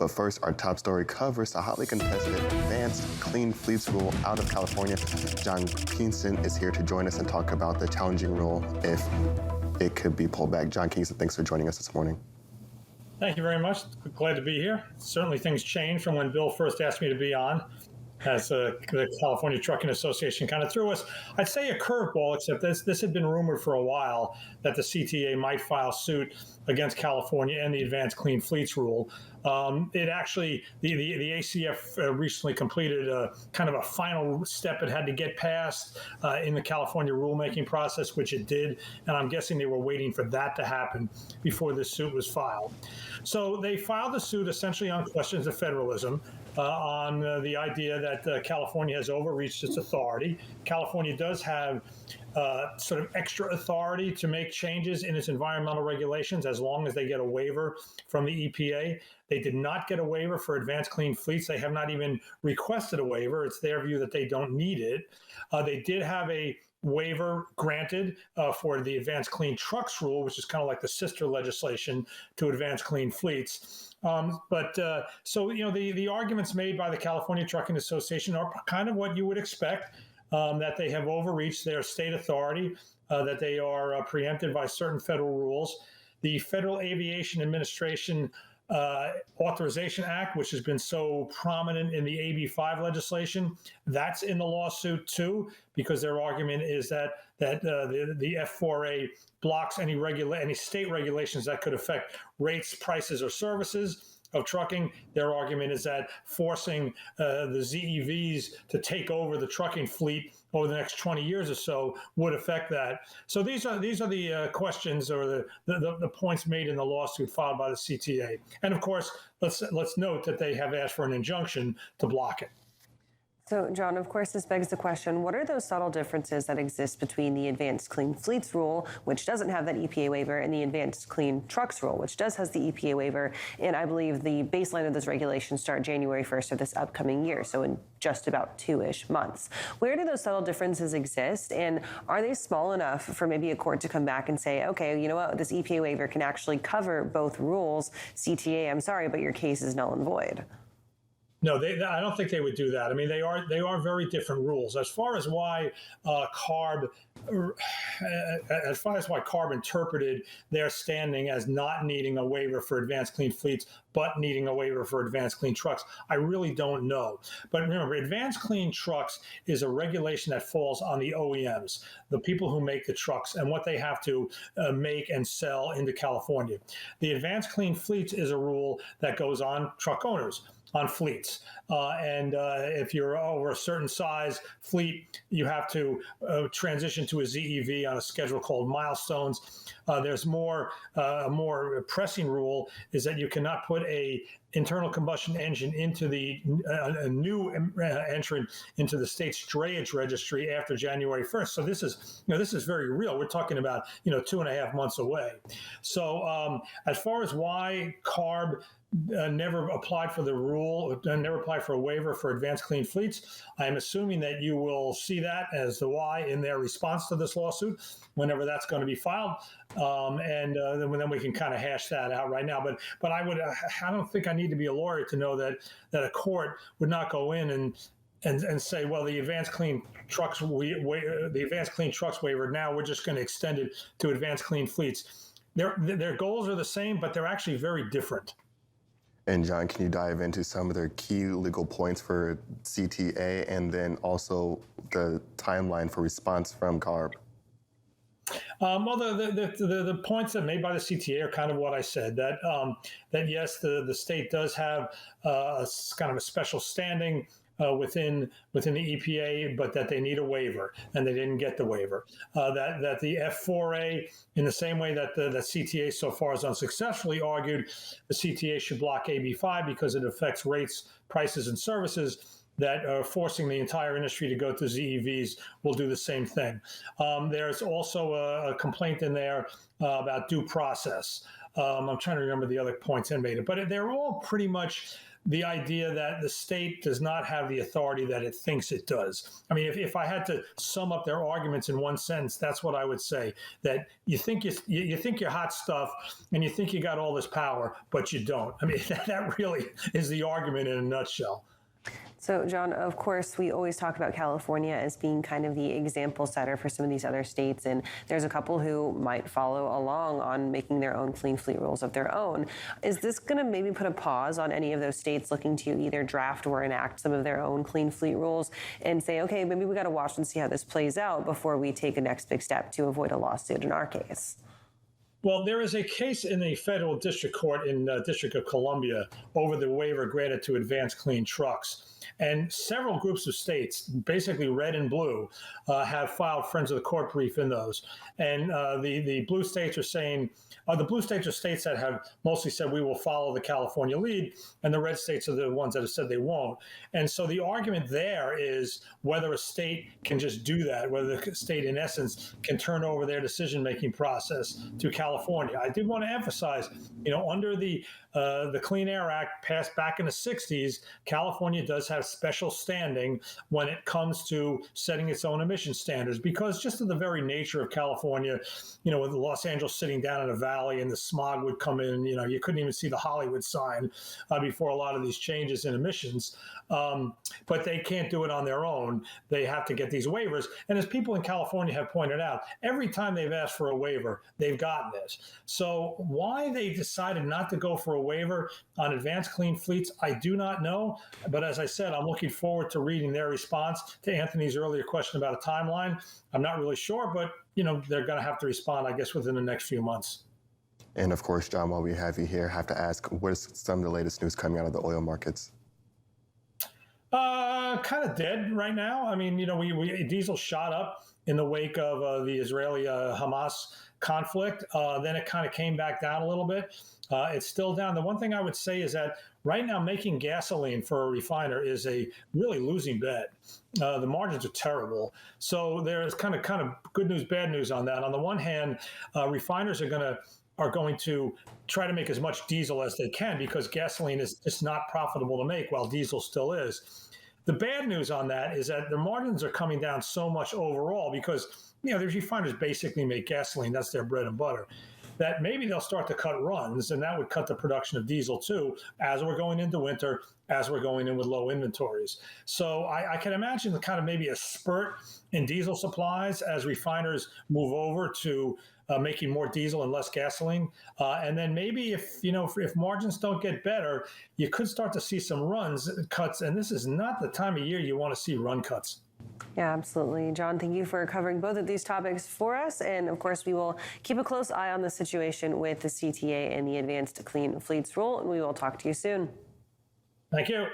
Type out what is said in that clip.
But first, our top story covers the hotly contested advanced clean fleets rule out of California. John Kingston is here to join us and talk about the challenging rule if it could be pulled back. John Kingston, thanks for joining us this morning. Thank you very much. Glad to be here. Certainly things changed from when Bill first asked me to be on, as the California Trucking Association kind of threw us, I'd say, a curveball, except this had been rumored for a while that the CTA might file suit against California and the Advanced Clean Fleets rule. It actually, the ACF recently completed a kind of a final step it had to get past in the California rulemaking process, which it did, and I'm guessing they were waiting for that to happen before this suit was filed. So they filed the suit essentially on questions of federalism, on the idea that California has overreached its authority. California does have sort of extra authority to make changes in its environmental regulations as long as they get a waiver from the EPA. They did not get a waiver for advanced clean fleets. They have not even requested a waiver. It's their view that they don't need it. They did have a waiver granted for the advanced clean trucks rule, which is kind of like the sister legislation to advanced clean fleets. So, you know, the arguments made by the California Trucking Association are kind of what you would expect, that they have overreached their state authority, that they are preempted by certain federal rules. The Federal Aviation Administration Authorization Act, which has been so prominent in the AB5 legislation, that's in the lawsuit too, because their argument is that the F4A blocks any state regulations that could affect rates, prices, or services of trucking. Their argument is that forcing the ZEVs to take over the trucking fleet over the next 20 years or so would affect that. So these are the questions or the points made in the lawsuit filed by the CTA. And of course, let's note that they have asked for an injunction to block it. So, John, of course, this begs the question, what are those subtle differences that exist between the Advanced Clean Fleets rule, which doesn't have that EPA waiver, and the Advanced Clean Trucks rule, which does has the EPA waiver? And I believe the baseline of those regulations start January 1st of this upcoming year, so in just about 2-ish months. Where do those subtle differences exist, and are they small enough for maybe a court to come back and say, okay, you know what, this EPA waiver can actually cover both rules? CTA, I'm sorry, but your case is null and void. No, I don't think they would do that. I mean, they are very different rules. As far as why CARB interpreted their standing as not needing a waiver for advanced clean fleets, but needing a waiver for advanced clean trucks, I really don't know. But remember, advanced clean trucks is a regulation that falls on the OEMs, the people who make the trucks, and what they have to make and sell into California. The advanced clean fleets is a rule that goes on truck owners, on fleets. If you're over a certain size fleet, you have to transition to a ZEV on a schedule called milestones. There's a more pressing rule is that you cannot put a internal combustion engine into a new entrant into the state's drayage registry after January 1st. So this is very real. We're talking about 2.5 months away. So as far as why CARB never applied for the rule, never applied for a waiver for advanced clean fleets, I am assuming that you will see that as the why in their response to this lawsuit, whenever that's going to be filed, then we can kind of hash that out right now. But I don't think I need to be a lawyer to know that a court would not go in and say, well, the advanced clean trucks waiver, now we're just going to extend it to advanced clean fleets. Their goals are the same, but they're actually very different. And John, can you dive into some of their key legal points for CTA and then also the timeline for response from CARB? Well, the points that made by the CTA are kind of what I said, that yes, the state does have kind of a special standing within the EPA, but that they need a waiver, and they didn't get the waiver. That the F4A, in the same way that the CTA so far has unsuccessfully argued, the CTA should block AB5 because it affects rates, prices, and services, that forcing the entire industry to go to ZEVs will do the same thing. There's also a complaint in there about due process. I'm trying to remember the other points in made, but they're all pretty much the idea that the state does not have the authority that it thinks it does. I mean, if I had to sum up their arguments in one sentence, that's what I would say. That you think you're hot stuff, and you think you got all this power, but you don't. I mean, that really is the argument in a nutshell. So, John, of course, we always talk about California as being kind of the example setter for some of these other states, and there's a couple who might follow along on making their own clean fleet rules of their own. Is this going to maybe put a pause on any of those states looking to either draft or enact some of their own clean fleet rules and say, okay, maybe we got to watch and see how this plays out before we take a next big step to avoid a lawsuit in our case? Well, there is a case in the federal district court in the District of Columbia over the waiver granted to advanced clean trucks. And several groups of states, basically red and blue, have filed Friends of the Court brief in those. And the blue states are saying, the blue states are states that have mostly said we will follow the California lead, and the red states are the ones that have said they won't. And so the argument there is whether a state can just do that, whether the state, in essence, can turn over their decision-making process to California. I did want to emphasize, under the Clean Air Act passed back in the 60s, California does have special standing when it comes to setting its own emission standards, because just of the very nature of California, with Los Angeles sitting down in a valley and the smog would come in, you couldn't even see the Hollywood sign before a lot of these changes in emissions. But they can't do it on their own. They have to get these waivers. And as people in California have pointed out, every time they've asked for a waiver, they've gotten it. So why they decided not to go for a waiver on advanced clean fleets, I do not know. But as I said, I'm looking forward to reading their response to Anthony's earlier question about a timeline. I'm not really sure, but they're going to have to respond, I guess, within the next few months. And of course, John, while we have you here, I have to ask, what is some of the latest news coming out of the oil markets? Kind of dead right now. I mean, diesel shot up in the wake of the Israeli-Hamas conflict. Then it kind of came back down a little bit. It's still down. The one thing I would say is that right now making gasoline for a refiner is a really losing bet. The margins are terrible. So there's kind of good news, bad news on that. On the one hand, refiners are going to try to make as much diesel as they can because gasoline is just not profitable to make while diesel still is. The bad news on that is that the margins are coming down so much overall because, the refiners basically make gasoline. That's their bread and butter. That maybe they'll start to cut runs, and that would cut the production of diesel too, as we're going into winter, as we're going in with low inventories. So I can imagine kind of maybe a spurt in diesel supplies as refiners move over to making more diesel and less gasoline. And then maybe if margins don't get better, you could start to see some cuts. And this is not the time of year you want to see run cuts. Yeah, absolutely. John, thank you for covering both of these topics for us. And of course, we will keep a close eye on the situation with the CTA and the Advanced Clean Fleets rule. And we will talk to you soon. Thank you.